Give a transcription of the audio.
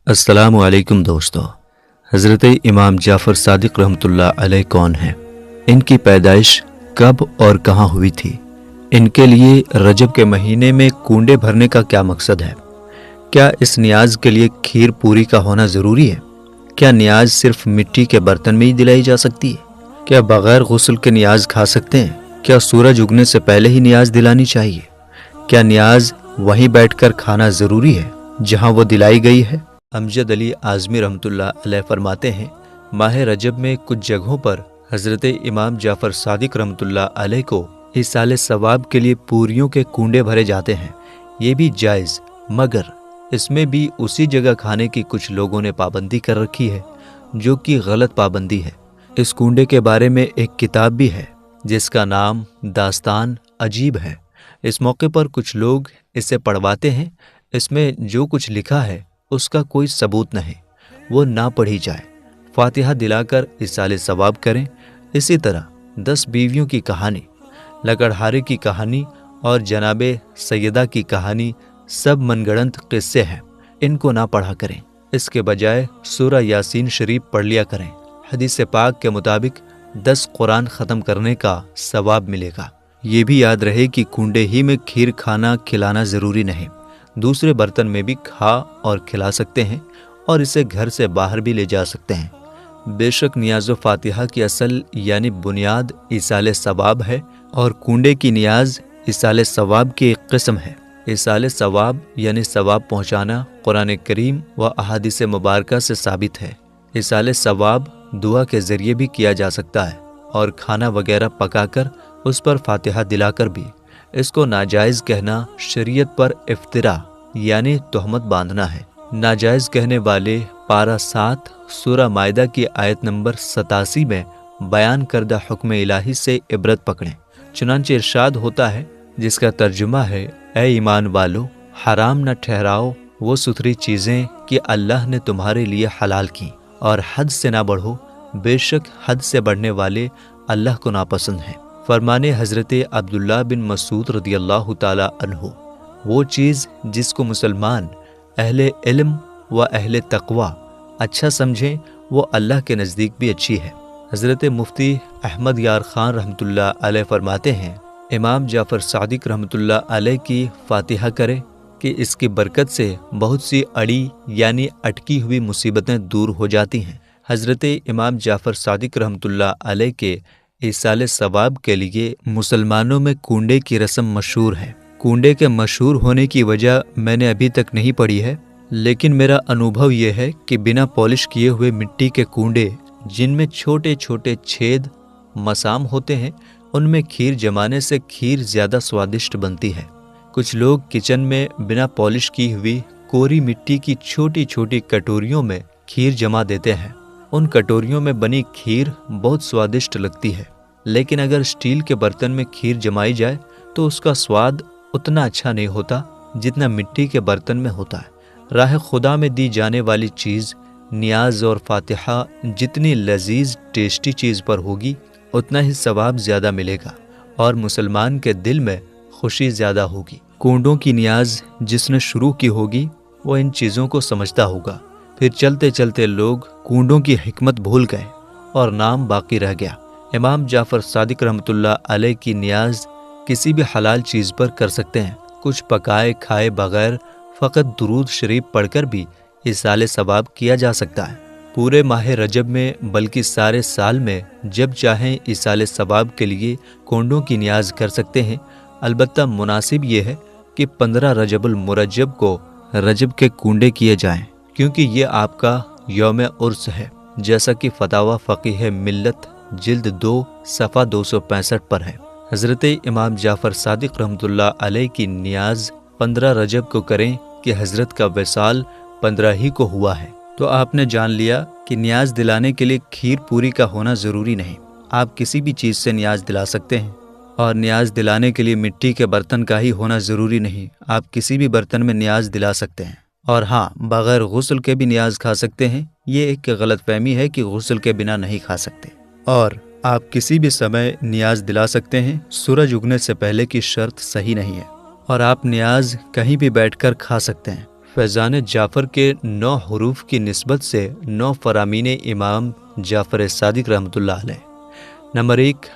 अस्सलामु अलैकुम दोस्तों। हज़रत इमाम जाफ़र सादिक रहमतुल्लाह अलैह कौन हैं? इनकी पैदाइश कब और कहाँ हुई थी? इनके लिए रजब के महीने में कूंडे भरने का क्या मकसद है? क्या इस नियाज के लिए खीर पूरी का होना ज़रूरी है? क्या नियाज सिर्फ मिट्टी के बर्तन में ही दिलाई जा सकती है? क्या बग़ैर गुस्ल के नियाज खा सकते हैं? क्या सूरज उगने से पहले ही नियाज दिलानी चाहिए? क्या नियाज वहीं बैठकर खाना ज़रूरी है जहाँ वो दिलाई गई है? अमजद अली आज़मी रहमतुल्लाह अलैह फरमाते हैं, माह रजब में कुछ जगहों पर हज़रत इमाम जाफ़र सादिक रहमतुल्लाह अलैह को इसाले सवाब के लिए पूरियों के कूंडे भरे जाते हैं। ये भी जायज़, मगर इसमें भी उसी जगह खाने की कुछ लोगों ने पाबंदी कर रखी है, जो कि गलत पाबंदी है। इस कूंडे के बारे में एक किताब भी है जिसका नाम दास्तान अजीब है। इस मौके पर कुछ लोग इसे पढ़वाते हैं। इसमें जो कुछ लिखा है उसका कोई सबूत नहीं, वो ना पढ़ी जाए। फातिहा दिलाकर इसाले सवाब करें। इसी तरह 10 बीवियों की कहानी, लकड़हारे की कहानी और जनाबे सैयदा की कहानी सब मनगढ़ंत किस्से हैं, इनको ना पढ़ा करें। इसके बजाय सूरा यासीन शरीफ पढ़ लिया करें। हदीस पाक के मुताबिक 10 कुरान ख़त्म करने का सवाब मिलेगा। ये भी याद रहे कि कूंडे ही में खीर खाना खिलाना ज़रूरी नहीं, दूसरे बर्तन में भी खा और खिला सकते हैं और इसे घर से बाहर भी ले जा सकते हैं। बेशक नियाज़ फातिहा की असल यानी बुनियाद इसाले सवाब है और कूंडे की नियाज इसाले सवाब की एक किस्म है। इसाले सवाब यानी सवाब पहुँचाना कुरान करीम व अहादीस मुबारका से साबित है। इसाले सवाब दुआ के ज़रिए भी किया जा सकता है और खाना वगैरह पकाकर उस पर फातिहा दिलाकर भी। इसको नाजायज़ कहना शरीयत पर इफ्तिरा यानी तोहमत बांधना है। नाजायज़ कहने वाले पारा 7 सूरा मायदा की आयत नंबर 87 में बयान करदा हुक्म इलाही से इबरत पकड़ें। चुनांचे इरशाद होता है, जिसका तर्जुमा है, ए ईमान वालो, हराम न ठहराओ वो सुथरी चीज़ें कि अल्लाह ने तुम्हारे लिए हलाल की, और हद से ना बढ़ो, बेशक हद से बढ़ने वाले अल्लाह को नापसंद हैं। फरमाने हज़रत अब्दुल्ला बिन मसूद रदियल्लाहु ताला अन्हु, वो चीज़ जिसको मुसलमान अहले इल्म व अहले तक़वा अच्छा समझें, वो अल्लाह के नज़दीक भी अच्छी है। हज़रत मुफ्ती अहमद यार ख़ान रहमतुल्लाह अलैह फरमाते हैं, इमाम जाफ़र सादिक रहमतुल्लाह अलैह की फातिहा करे कि इसकी बरकत से बहुत सी अड़ी यानी अटकी हुई मुसीबतें दूर हो जाती हैं। हज़रत इमाम जाफ़र सादिक रहमतुल्लाह अलैह के इसाले सवाब के लिए मुसलमानों में कूंडे की रस्म मशहूर है। कूंडे के मशहूर होने की वजह मैंने अभी तक नहीं पढ़ी है, लेकिन मेरा अनुभव यह है कि बिना पॉलिश किए हुए मिट्टी के कूंडे, जिनमें छोटे छोटे छेद मसाम होते हैं, उनमें खीर जमाने से खीर ज़्यादा स्वादिष्ट बनती है। कुछ लोग किचन में बिना पॉलिश की हुई कोरी मिट्टी की छोटी छोटी कटोरियों में खीर जमा देते हैं। उन कटोरियों में बनी खीर बहुत स्वादिष्ट लगती है, लेकिन अगर स्टील के बर्तन में खीर जमाई जाए तो उसका स्वाद उतना अच्छा नहीं होता जितना मिट्टी के बर्तन में होता है। राह खुदा में दी जाने वाली चीज़ नियाज और फातिहा जितनी लजीज टेस्टी चीज़ पर होगी, उतना ही सवाब ज़्यादा मिलेगा और मुसलमान के दिल में खुशी ज़्यादा होगी। कूंडों की नियाज जिसने शुरू की होगी वो इन चीज़ों को समझता होगा। फिर चलते चलते लोग कूंडों की हिकमत भूल गए और नाम बाकी रह गया। इमाम जाफ़र सादिक रहमतुल्लाह अलैह की नियाज किसी भी हलाल चीज़ पर कर सकते हैं। कुछ पकाए खाए बगैर फ़कत दुरूद शरीफ पढ़कर भी इसाले सवाब किया जा सकता है। पूरे माह रजब में बल्कि सारे साल में जब चाहें इसाले सवाब के लिए कूंडों की नियाज कर सकते हैं। अलबत्ता मुनासिब ये है कि 15 रजबुल मुरज्जब को रजब के कूंडे किए जाएं, क्योंकि ये आपका यौम उर्स है, जैसा कि फतावा फ़क़ीह मिल्लत जिल्द 2 सफ़ा 265 पर है। हज़रत इमाम जाफ़र सादिक रहमतुल्लाह अलैह की नियाज 15 रजब को करें कि हज़रत का विसाल 15 ही को हुआ है। तो आपने जान लिया कि नियाज दिलाने के लिए खीर पूरी का होना ज़रूरी नहीं, आप किसी भी चीज़ से नियाज दिला सकते हैं। और नियाज दिलाने के लिए मिट्टी के बर्तन का ही होना ज़रूरी नहीं, आप किसी भी बर्तन में नियाज दिला सकते हैं। और हाँ, बग़ैर गुस्ल के भी नियाज खा सकते हैं। ये एक गलतफहमी है कि गुस्ल के बिना नहीं खा सकते। और आप किसी भी समय नियाज दिला सकते हैं, सूरज उगने से पहले की शर्त सही नहीं है। और आप नियाज कहीं भी बैठकर खा सकते हैं। فیضان جعفر کے 9 حروف کی نسبت سے 9 فرامین امام جعفر صادق رحمۃ اللہ علیہ۔ نمبر 1،